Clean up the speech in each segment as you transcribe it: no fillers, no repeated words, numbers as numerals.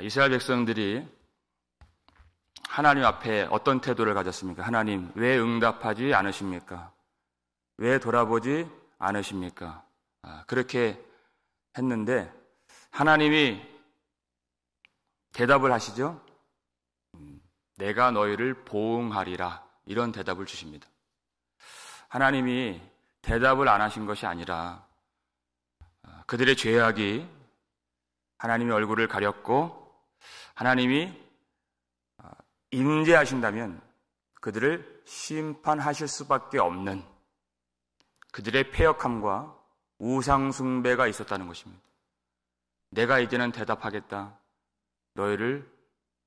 이스라엘 백성들이 하나님 앞에 어떤 태도를 가졌습니까? 하나님, 왜 응답하지 않으십니까? 왜 돌아보지 않으십니까? 그렇게 했는데 하나님이 대답을 하시죠. 내가 너희를 보응하리라, 이런 대답을 주십니다. 하나님이 대답을 안 하신 것이 아니라 그들의 죄악이 하나님의 얼굴을 가렸고 하나님이 임재하신다면 그들을 심판하실 수밖에 없는 그들의 패역함과 우상숭배가 있었다는 것입니다. 내가 이제는 대답하겠다. 너희를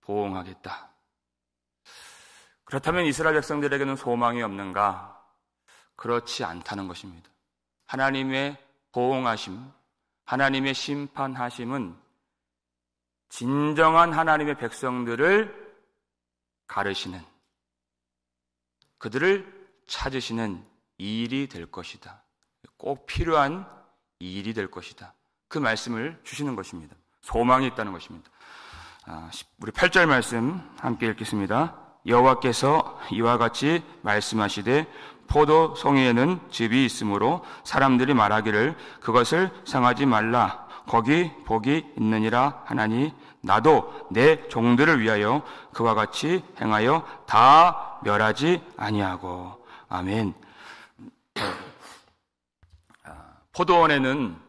보응하겠다. 그렇다면 이스라엘 백성들에게는 소망이 없는가? 그렇지 않다는 것입니다. 하나님의 보응하심, 하나님의 심판하심은 진정한 하나님의 백성들을 가르시는, 그들을 찾으시는 일이 될 것이다. 꼭 필요한 일이 될 것이다. 그 말씀을 주시는 것입니다. 소망이 있다는 것입니다. 우리 8절 말씀 함께 읽겠습니다. 여호와께서 이와 같이 말씀하시되 포도송이에는 즙이 있으므로 사람들이 말하기를 그것을 상하지 말라. 거기 복이 있느니라 하나니 나도 내 종들을 위하여 그와 같이 행하여 다 멸하지 아니하고. 아멘. 포도원에는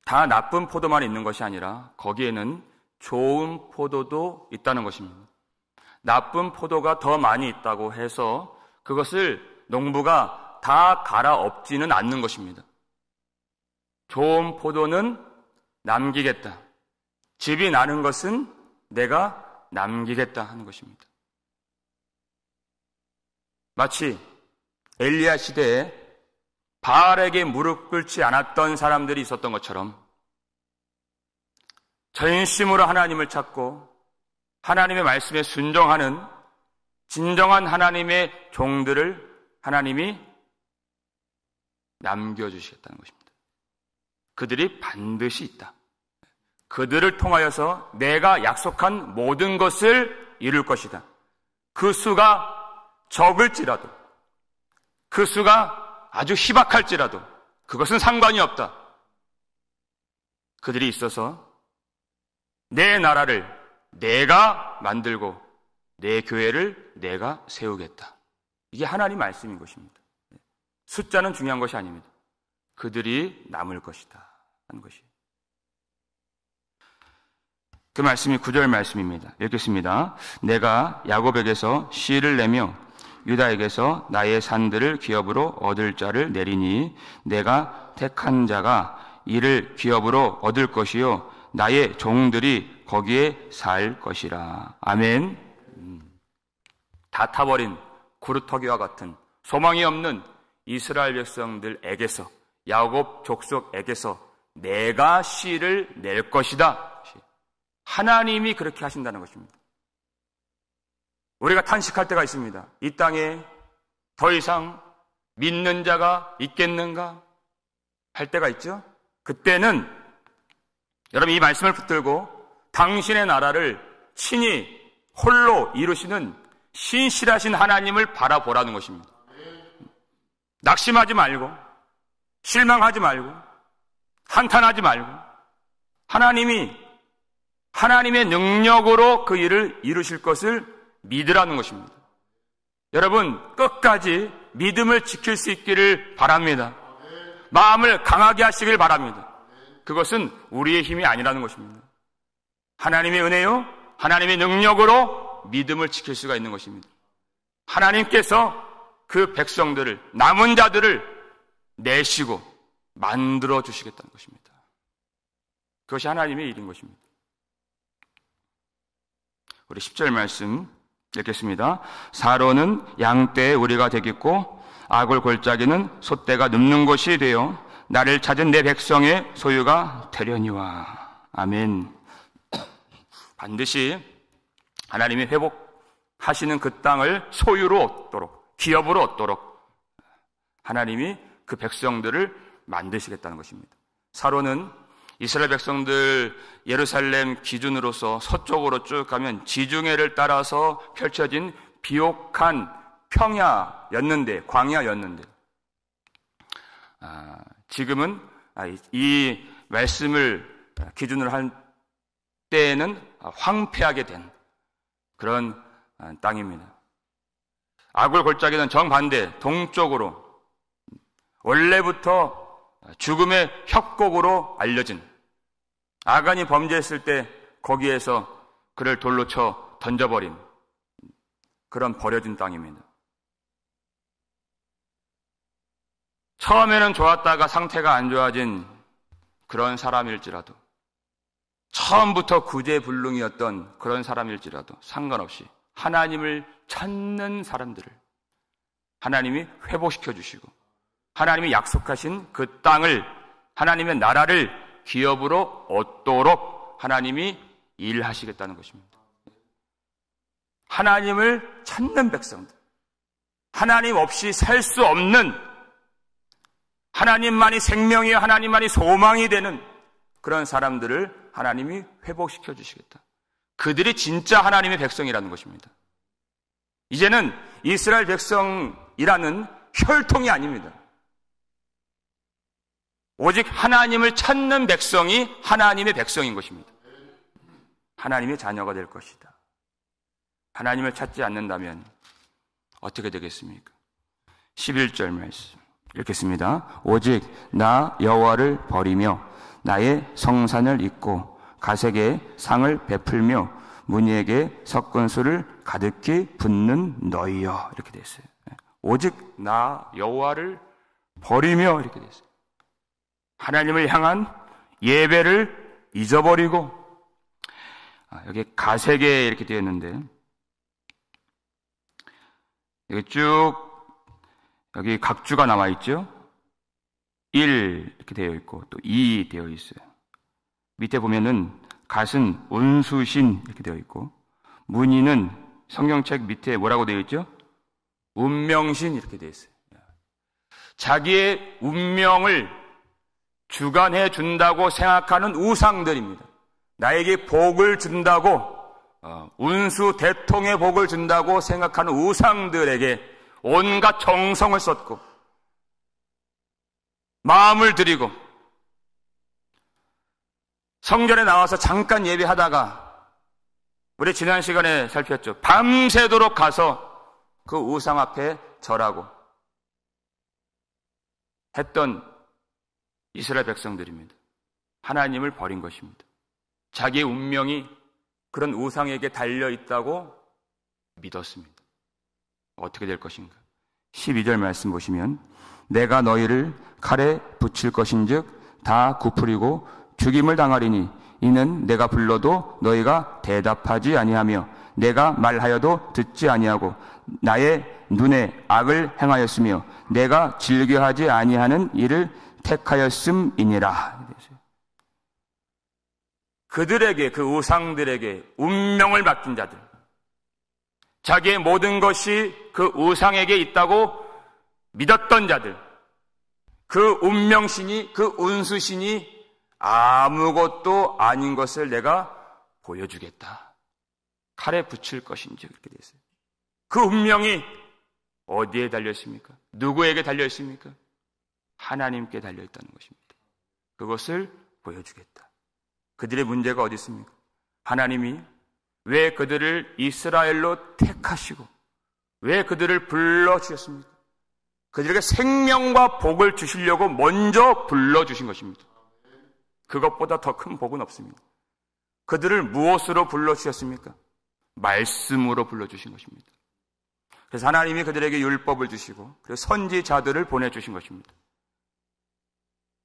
다 나쁜 포도만 있는 것이 아니라 거기에는 좋은 포도도 있다는 것입니다. 나쁜 포도가 더 많이 있다고 해서 그것을 농부가 다 갈아엎지는 않는 것입니다. 좋은 포도는 남기겠다. 즙이 나는 것은 내가 남기겠다 하는 것입니다. 마치 엘리야 시대에 바알에게 무릎 꿇지 않았던 사람들이 있었던 것처럼 전심으로 하나님을 찾고 하나님의 말씀에 순종하는 진정한 하나님의 종들을 하나님이 남겨주시겠다는 것입니다. 그들이 반드시 있다. 그들을 통하여서 내가 약속한 모든 것을 이룰 것이다. 그 수가 적을지라도, 그 수가 아주 희박할지라도 그것은 상관이 없다. 그들이 있어서 내 나라를 내가 만들고 내 교회를 내가 세우겠다. 이게 하나님 말씀인 것입니다. 숫자는 중요한 것이 아닙니다. 그들이 남을 것이다 하는 것이. 그 말씀이 9절 말씀입니다. 읽겠습니다. 내가 야곱에게서 씨를 내며 유다에게서 나의 산들을 기업으로 얻을 자를 내리니 내가 택한 자가 이를 기업으로 얻을 것이요 나의 종들이 거기에 살 것이라. 아멘. 다 타버린 구루터기와 같은 소망이 없는 이스라엘 백성들에게서, 야곱 족속에게서 내가 씨를 낼 것이다. 하나님이 그렇게 하신다는 것입니다. 우리가 탄식할 때가 있습니다. 이 땅에 더 이상 믿는 자가 있겠는가 할 때가 있죠. 그때는 여러분 이 말씀을 붙들고 당신의 나라를 친히 홀로 이루시는 신실하신 하나님을 바라보라는 것입니다. 낙심하지 말고 실망하지 말고 한탄하지 말고 하나님이 하나님의 능력으로 그 일을 이루실 것을 믿으라는 것입니다. 여러분 끝까지 믿음을 지킬 수 있기를 바랍니다. 마음을 강하게 하시길 바랍니다. 그것은 우리의 힘이 아니라는 것입니다. 하나님의 은혜요, 하나님의 능력으로 믿음을 지킬 수가 있는 것입니다. 하나님께서 그 백성들을, 남은 자들을 내시고 만들어 주시겠다는 것입니다. 그것이 하나님의 일인 것입니다. 우리 10절 말씀 읽겠습니다. 사로는 양떼의 우리가 되겠고 아굴 골짜기는 솥대가 눕는 곳이 되어 나를 찾은 내 백성의 소유가 되려니와. 아멘. 반드시 하나님이 회복하시는 그 땅을 소유로 얻도록, 기업으로 얻도록 하나님이 그 백성들을 만드시겠다는 것입니다. 사로는 이스라엘 백성들 예루살렘 기준으로서 서쪽으로 쭉 가면 지중해를 따라서 펼쳐진 비옥한 평야였는데, 광야였는데, 지금은 이 말씀을 기준으로 할 때에는 황폐하게 된 그런 땅입니다. 아굴 골짜기는 정반대 동쪽으로 원래부터 죽음의 협곡으로 알려진, 아간이 범죄했을 때 거기에서 그를 돌로 쳐 던져버린 그런 버려진 땅입니다. 처음에는 좋았다가 상태가 안 좋아진 그런 사람일지라도, 처음부터 구제불능이었던 그런 사람일지라도 상관없이 하나님을 찾는 사람들을 하나님이 회복시켜 주시고, 하나님이 약속하신 그 땅을, 하나님의 나라를 기업으로 얻도록 하나님이 일하시겠다는 것입니다. 하나님을 찾는 백성들, 하나님 없이 살 수 없는, 하나님만이 생명이요 하나님만이 소망이 되는 그런 사람들을 하나님이 회복시켜 주시겠다. 그들이 진짜 하나님의 백성이라는 것입니다. 이제는 이스라엘 백성이라는 혈통이 아닙니다. 오직 하나님을 찾는 백성이 하나님의 백성인 것입니다. 하나님의 자녀가 될 것이다. 하나님을 찾지 않는다면 어떻게 되겠습니까? 11절 말씀 읽겠습니다. 오직 나 여호와를 버리며 나의 성산을 잊고 가색에 상을 베풀며 무니에게 석근수를 가득히 붓는 너희여, 이렇게 되어 있어요. 오직 나 여호와를 버리며, 이렇게 되어 있어요. 하나님을 향한 예배를 잊어버리고, 여기 가색에 이렇게 되어 있는데, 여기 쭉 여기 각주가 나와 있죠. 1 이렇게 되어 있고 또 2 되어 있어요. 밑에 보면은 갓은 운수신 이렇게 되어 있고, 문의는 성경책 밑에 뭐라고 되어 있죠? 운명신 이렇게 되어 있어요. 자기의 운명을 주관해 준다고 생각하는 우상들입니다. 나에게 복을 준다고, 운수 대통의 복을 준다고 생각하는 우상들에게 온갖 정성을 쏟고 마음을 들이고, 성전에 나와서 잠깐 예배하다가 우리 지난 시간에 살폈죠. 밤새도록 가서 그 우상 앞에 절하고 했던 이스라엘 백성들입니다. 하나님을 버린 것입니다. 자기의 운명이 그런 우상에게 달려있다고 믿었습니다. 어떻게 될 것인가? 12절 말씀 보시면 내가 너희를 칼에 붙일 것인즉 다 굽으리고 죽임을 당하리니 이는 내가 불러도 너희가 대답하지 아니하며 내가 말하여도 듣지 아니하고 나의 눈에 악을 행하였으며 내가 즐겨하지 아니하는 일을 택하였음이니라. 그들에게, 그 우상들에게 운명을 맡긴 자들, 자기의 모든 것이 그 우상에게 있다고 믿었던 자들, 그 운명신이, 그 운수신이 아무것도 아닌 것을 내가 보여주겠다. 칼에 붙일 것인지, 그렇게 되어 있어요. 그 운명이 어디에 달려있습니까? 누구에게 달려있습니까? 하나님께 달려있다는 것입니다. 그것을 보여주겠다. 그들의 문제가 어디 있습니까? 하나님이 왜 그들을 이스라엘로 택하시고 왜 그들을 불러주셨습니까? 그들에게 생명과 복을 주시려고 먼저 불러주신 것입니다. 그것보다 더 큰 복은 없습니다. 그들을 무엇으로 불러주셨습니까? 말씀으로 불러주신 것입니다. 그래서 하나님이 그들에게 율법을 주시고 그래서 선지자들을 보내주신 것입니다.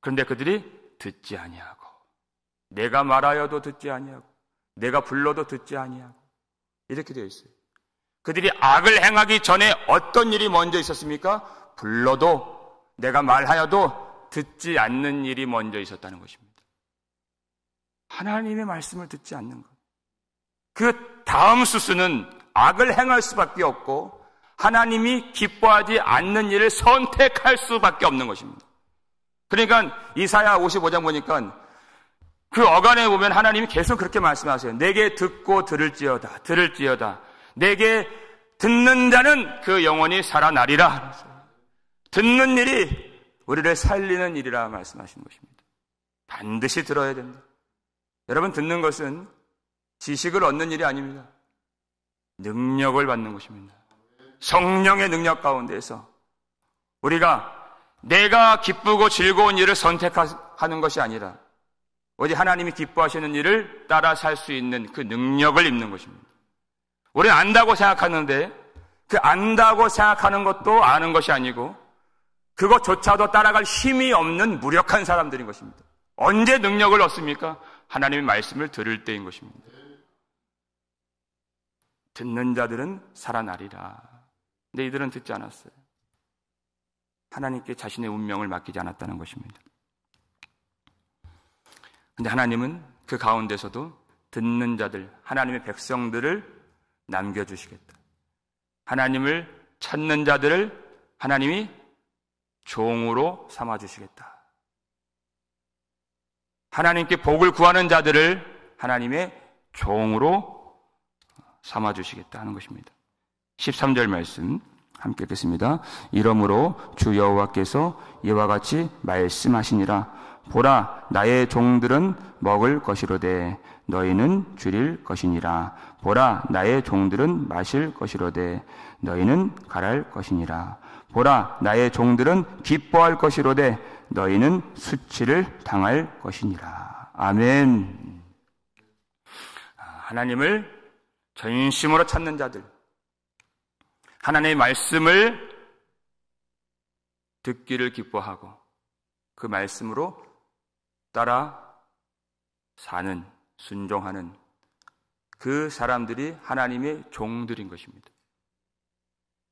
그런데 그들이 듣지 아니하고, 내가 말하여도 듣지 아니하고, 내가 불러도 듣지 아니하고, 이렇게 되어 있어요. 그들이 악을 행하기 전에 어떤 일이 먼저 있었습니까? 불러도, 내가 말하여도 듣지 않는 일이 먼저 있었다는 것입니다. 하나님의 말씀을 듣지 않는 것. 그 다음 수순은 악을 행할 수밖에 없고 하나님이 기뻐하지 않는 일을 선택할 수밖에 없는 것입니다. 그러니까 이사야 55장 보니까 그 어간에 보면 하나님이 계속 그렇게 말씀하세요. 내게 듣고 들을지어다. 내게 듣는 자는 그 영혼이 살아나리라. 듣는 일이 우리를 살리는 일이라 말씀하시는 것입니다. 반드시 들어야 됩니다. 여러분, 듣는 것은 지식을 얻는 일이 아닙니다. 능력을 받는 것입니다. 성령의 능력 가운데에서 우리가 내가 기쁘고 즐거운 일을 선택하는 것이 아니라 어디 하나님이 기뻐하시는 일을 따라 살 수 있는 그 능력을 입는 것입니다. 우리는 안다고 생각하는데 그 안다고 생각하는 것도 아는 것이 아니고 그것조차도 따라갈 힘이 없는 무력한 사람들인 것입니다. 언제 능력을 얻습니까? 하나님의 말씀을 들을 때인 것입니다. 듣는 자들은 살아나리라. 근데 이들은 듣지 않았어요. 하나님께 자신의 운명을 맡기지 않았다는 것입니다. 근데 하나님은 그 가운데서도 듣는 자들, 하나님의 백성들을 남겨주시겠다. 하나님을 찾는 자들을 하나님이 종으로 삼아주시겠다. 하나님께 복을 구하는 자들을 하나님의 종으로 삼아주시겠다 하는 것입니다. 13절 말씀 함께 읽겠습니다. 이러므로 주 여호와께서 이와 같이 말씀하시니라. 보라, 나의 종들은 먹을 것이로되 너희는 줄일 것이니라. 보라, 나의 종들은 마실 것이로되 너희는 갈할 것이니라. 보라, 나의 종들은 기뻐할 것이로되 너희는 수치를 당할 것이니라. 아멘. 하나님을 전심으로 찾는 자들, 하나님의 말씀을 듣기를 기뻐하고 그 말씀으로 따라 사는, 순종하는 그 사람들이 하나님의 종들인 것입니다.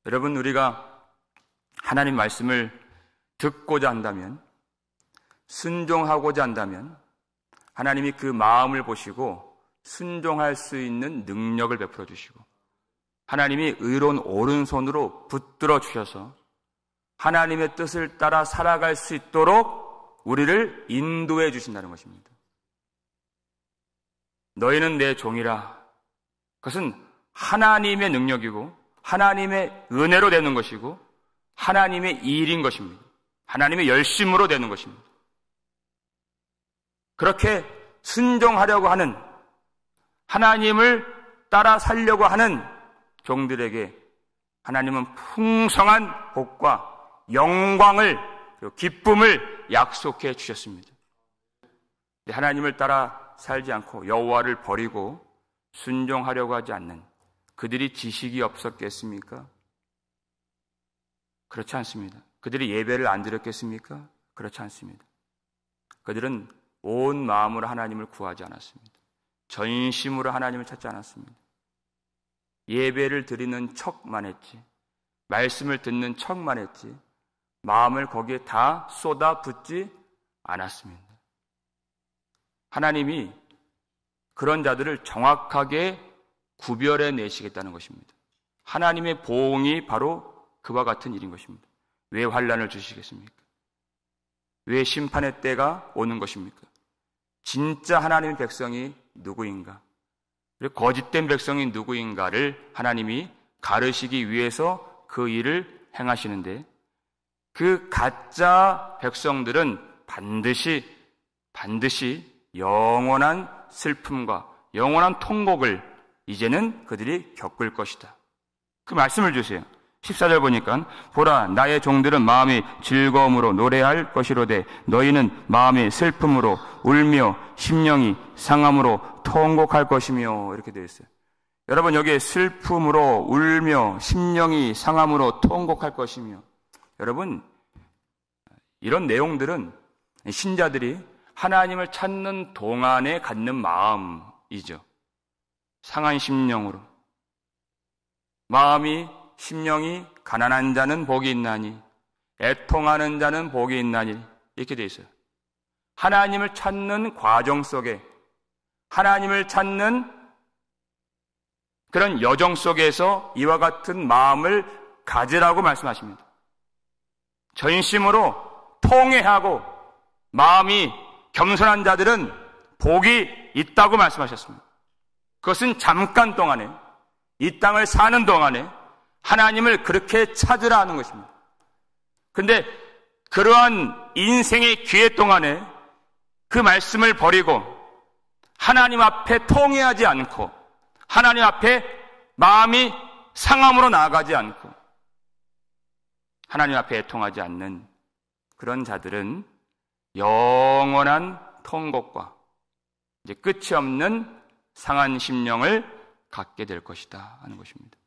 여러분, 우리가 하나님 말씀을 듣고자 한다면, 순종하고자 한다면 하나님이 그 마음을 보시고 순종할 수 있는 능력을 베풀어 주시고 하나님이 의로운 오른손으로 붙들어 주셔서 하나님의 뜻을 따라 살아갈 수 있도록 우리를 인도해 주신다는 것입니다. 너희는 내 종이라. 그것은 하나님의 능력이고 하나님의 은혜로 되는 것이고 하나님의 일인 것입니다. 하나님의 열심으로 되는 것입니다. 그렇게 순종하려고 하는, 하나님을 따라 살려고 하는 종들에게 하나님은 풍성한 복과 영광을, 기쁨을 약속해 주셨습니다. 하나님을 따라 살지 않고 여호와를 버리고 순종하려고 하지 않는 그들이 지식이 없었겠습니까? 그렇지 않습니다. 그들이 예배를 안 드렸겠습니까? 그렇지 않습니다. 그들은 온 마음으로 하나님을 구하지 않았습니다. 전심으로 하나님을 찾지 않았습니다. 예배를 드리는 척만 했지, 말씀을 듣는 척만 했지, 마음을 거기에 다 쏟아붓지 않았습니다. 하나님이 그런 자들을 정확하게 구별해 내시겠다는 것입니다. 하나님의 보응이 바로 그와 같은 일인 것입니다. 왜 환난을 주시겠습니까? 왜 심판의 때가 오는 것입니까? 진짜 하나님의 백성이 누구인가? 그리고 거짓된 백성이 누구인가를 하나님이 가르시기 위해서 그 일을 행하시는데, 그 가짜 백성들은 반드시 영원한 슬픔과 영원한 통곡을 이제는 그들이 겪을 것이다. 그 말씀을 주세요. 14절 보니까 보라, 나의 종들은 마음이 즐거움으로 노래할 것이로되 너희는 마음이 슬픔으로 울며 심령이 상함으로 통곡할 것이며, 이렇게 되어 있어요. 여러분, 여기에 슬픔으로 울며 심령이 상함으로 통곡할 것이며, 여러분, 이런 내용들은 신자들이 하나님을 찾는 동안에 갖는 마음이죠. 상한 심령으로, 마음이, 심령이 가난한 자는 복이 있나니 애통하는 자는 복이 있나니, 이렇게 되어 있어요. 하나님을 찾는 과정 속에, 하나님을 찾는 그런 여정 속에서 이와 같은 마음을 가지라고 말씀하십니다. 전심으로 통회하고 마음이 겸손한 자들은 복이 있다고 말씀하셨습니다. 그것은 잠깐 동안에, 이 땅을 사는 동안에 하나님을 그렇게 찾으라 하는 것입니다. 그런데 그러한 인생의 기회 동안에 그 말씀을 버리고 하나님 앞에 통회하지 않고 하나님 앞에 마음이 상함으로 나아가지 않고 하나님 앞에 애통하지 않는 그런 자들은 영원한 통곡과 이제 끝이 없는 상한 심령을 갖게 될 것이다 하는 것입니다.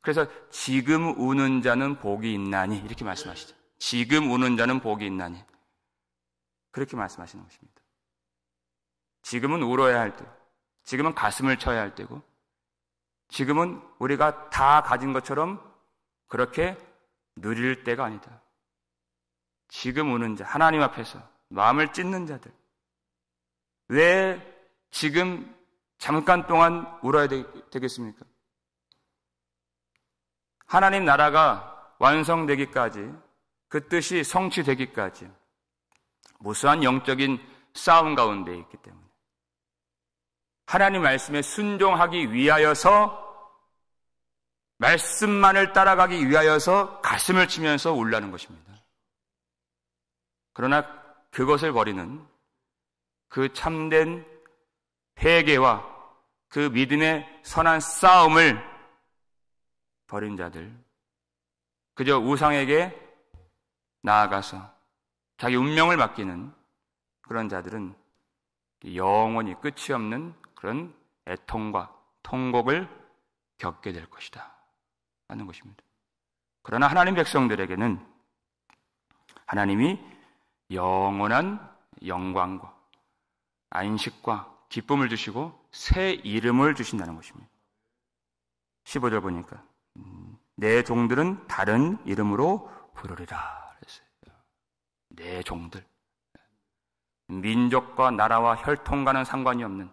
그래서 지금 우는 자는 복이 있나니 이렇게 말씀하시죠. 지금 우는 자는 복이 있나니 그렇게 말씀하시는 것입니다. 지금은 울어야 할 때, 지금은 가슴을 쳐야 할 때고, 지금은 우리가 다 가진 것처럼 그렇게 누릴 때가 아니다. 지금 우는 자, 하나님 앞에서 마음을 찢는 자들, 왜 지금 잠깐 동안 울어야 되겠습니까? 하나님 나라가 완성되기까지, 그 뜻이 성취되기까지 무수한 영적인 싸움 가운데 있기 때문에 하나님 말씀에 순종하기 위하여서, 말씀만을 따라가기 위하여서 가슴을 치면서 울라는 것입니다. 그러나 그것을 버리는 그 참된 회개와 그 믿음의 선한 싸움을 버린 자들, 그저 우상에게 나아가서 자기 운명을 맡기는 그런 자들은 영원히 끝이 없는 그런 애통과 통곡을 겪게 될 것이다 하는 것입니다. 그러나 하나님 백성들에게는 하나님이 영원한 영광과 안식과 기쁨을 주시고 새 이름을 주신다는 것입니다. 15절 보니까 내 종들은 다른 이름으로 부르리라 그랬어요. 내 종들, 민족과 나라와 혈통과는 상관이 없는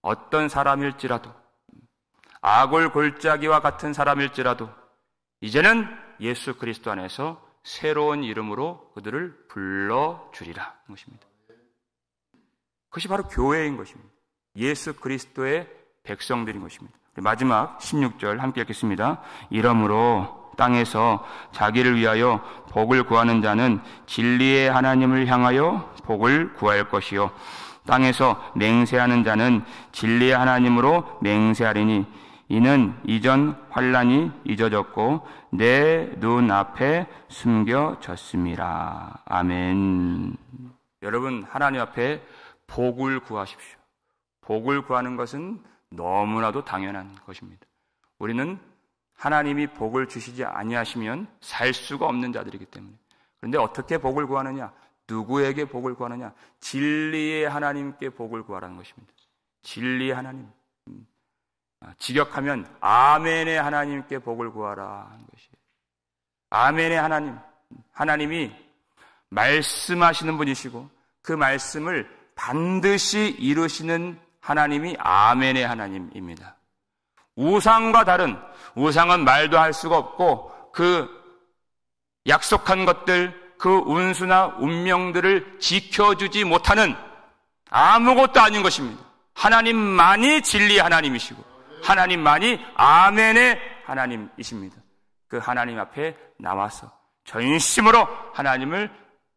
어떤 사람일지라도, 아골 골짜기와 같은 사람일지라도 이제는 예수 그리스도 안에서 새로운 이름으로 그들을 불러주리라 하는 것입니다. 그것이 바로 교회인 것입니다. 예수 그리스도의 백성들인 것입니다. 마지막 16절 함께 읽겠습니다. 이러므로 땅에서 자기를 위하여 복을 구하는 자는 진리의 하나님을 향하여 복을 구할 것이요, 땅에서 맹세하는 자는 진리의 하나님으로 맹세하리니 이는 이전 환난이 잊어졌고 내 눈 앞에 숨겨졌음이라. 아멘. 여러분, 하나님 앞에 복을 구하십시오. 복을 구하는 것은 너무나도 당연한 것입니다. 우리는 하나님이 복을 주시지 아니하시면 살 수가 없는 자들이기 때문에. 그런데 어떻게 복을 구하느냐? 누구에게 복을 구하느냐? 진리의 하나님께 복을 구하라는 것입니다. 진리의 하나님. 직역하면 아멘의 하나님께 복을 구하라 하는 것이에요. 아멘의 하나님. 하나님이 말씀하시는 분이시고 그 말씀을 반드시 이루시는 하나님이 아멘의 하나님입니다. 우상과 다른, 우상은 말도 할 수가 없고 그 약속한 것들, 그 운수나 운명들을 지켜주지 못하는 아무것도 아닌 것입니다. 하나님만이 진리의 하나님이시고 하나님만이 아멘의 하나님이십니다. 그 하나님 앞에 나와서 전심으로 하나님을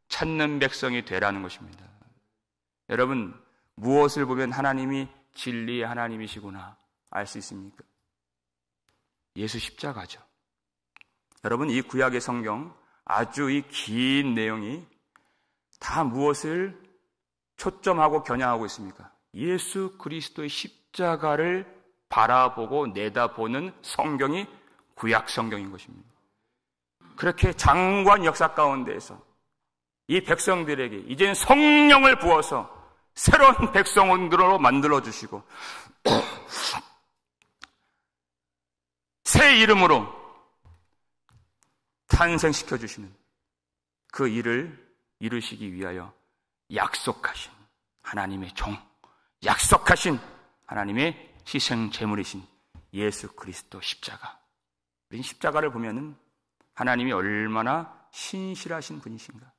찾는 백성이 되라는 것입니다. 여러분, 무엇을 보면 하나님이 진리의 하나님이시구나 알 수 있습니까? 예수 십자가죠. 여러분, 이 구약의 성경 아주 이 긴 내용이 다 무엇을 초점하고 겨냥하고 있습니까? 예수 그리스도의 십자가를 바라보고 내다보는 성경이 구약 성경인 것입니다. 그렇게 장관 역사 가운데에서 이 백성들에게 이제는 성령을 부어서 새로운 백성들로 만들어주시고 새 이름으로 탄생시켜주시는 그 일을 이루시기 위하여 약속하신 하나님의 종, 약속하신 하나님의 희생 제물이신 예수 그리스도 십자가. 우린 십자가를 보면은 하나님이 얼마나 신실하신 분이신가,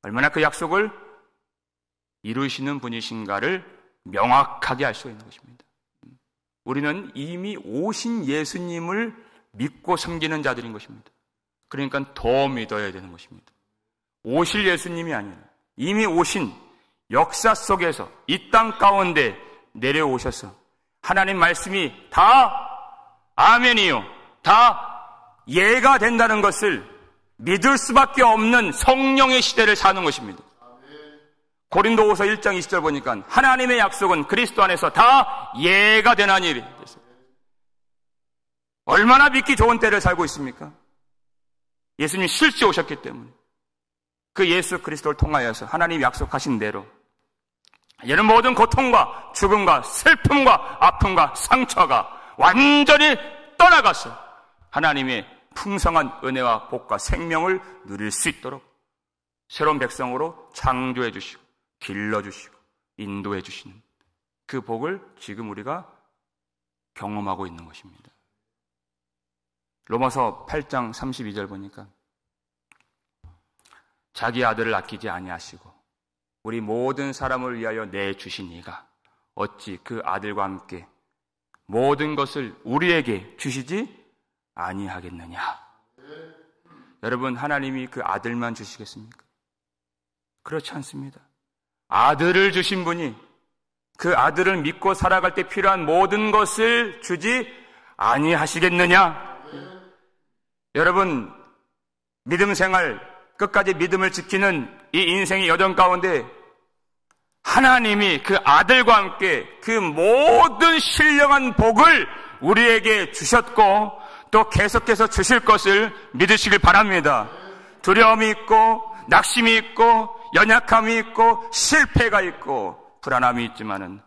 얼마나 그 약속을 이루시는 분이신가를 명확하게 알 수가 있는 것입니다. 우리는 이미 오신 예수님을 믿고 섬기는 자들인 것입니다. 그러니까 더 믿어야 되는 것입니다. 오실 예수님이 아니라 이미 오신 역사 속에서 이 땅 가운데 내려오셔서 하나님 말씀이 다 아멘이요, 다 예가 된다는 것을 믿을 수밖에 없는 성령의 시대를 사는 것입니다. 고린도후서 1장 20절 보니까 하나님의 약속은 그리스도 안에서 다 예가 되나니. 얼마나 믿기 좋은 때를 살고 있습니까? 예수님 실제 오셨기 때문에 그 예수 그리스도를 통하여서 하나님이 약속하신 대로 이런 모든 고통과 죽음과 슬픔과 아픔과 상처가 완전히 떠나가서 하나님의 풍성한 은혜와 복과 생명을 누릴 수 있도록 새로운 백성으로 창조해 주시고 길러주시고 인도해 주시는 그 복을 지금 우리가 경험하고 있는 것입니다. 로마서 8장 32절 보니까 자기 아들을 아끼지 아니하시고 우리 모든 사람을 위하여 내주신 이가 어찌 그 아들과 함께 모든 것을 우리에게 주시지 아니하겠느냐. 여러분, 하나님이 그 아들만 주시겠습니까? 그렇지 않습니다. 아들을 주신 분이 그 아들을 믿고 살아갈 때 필요한 모든 것을 주지 아니하시겠느냐. 여러분, 믿음 생활 끝까지 믿음을 지키는 이 인생의 여정 가운데 하나님이 그 아들과 함께 그 모든 신령한 복을 우리에게 주셨고 또 계속해서 주실 것을 믿으시길 바랍니다. 두려움이 있고 낙심이 있고 연약함이 있고 실패가 있고 불안함이 있지만은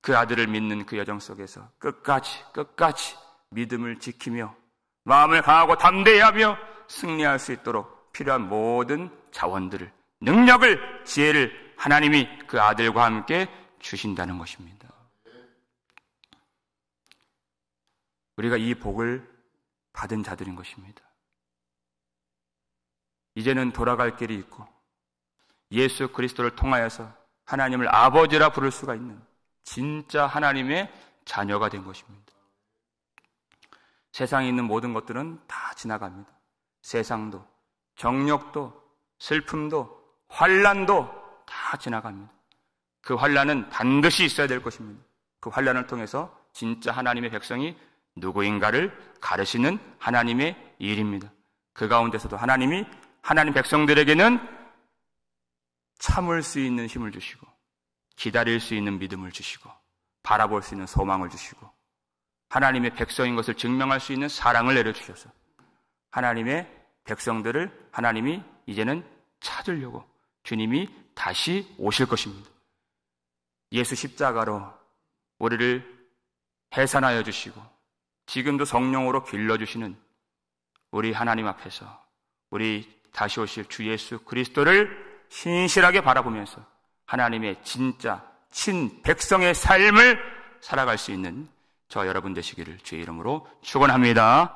그 아들을 믿는 그 여정 속에서 끝까지 믿음을 지키며 마음을 강하고 담대히 하며 승리할 수 있도록 필요한 모든 자원들을, 능력을, 지혜를 하나님이 그 아들과 함께 주신다는 것입니다. 우리가 이 복을 받은 자들인 것입니다. 이제는 돌아갈 길이 있고 예수 그리스도를 통하여서 하나님을 아버지라 부를 수가 있는 진짜 하나님의 자녀가 된 것입니다. 세상에 있는 모든 것들은 다 지나갑니다. 세상도, 정욕도, 슬픔도, 환난도 다 지나갑니다. 그 환난은 반드시 있어야 될 것입니다. 그 환난을 통해서 진짜 하나님의 백성이 누구인가를 가르치는 하나님의 일입니다. 그 가운데서도 하나님이 하나님 백성들에게는 참을 수 있는 힘을 주시고 기다릴 수 있는 믿음을 주시고 바라볼 수 있는 소망을 주시고 하나님의 백성인 것을 증명할 수 있는 사랑을 내려주셔서 하나님의 백성들을 하나님이 이제는 찾으려고 주님이 다시 오실 것입니다. 예수 십자가로 우리를 해산하여 주시고 지금도 성령으로 길러주시는 우리 하나님 앞에서 우리 다시 오실 주 예수 그리스도를 신실하게 바라보면서 하나님의 진짜 친 백성의 삶을 살아갈 수 있는 저 여러분 되시기를 주의 이름으로 축원합니다.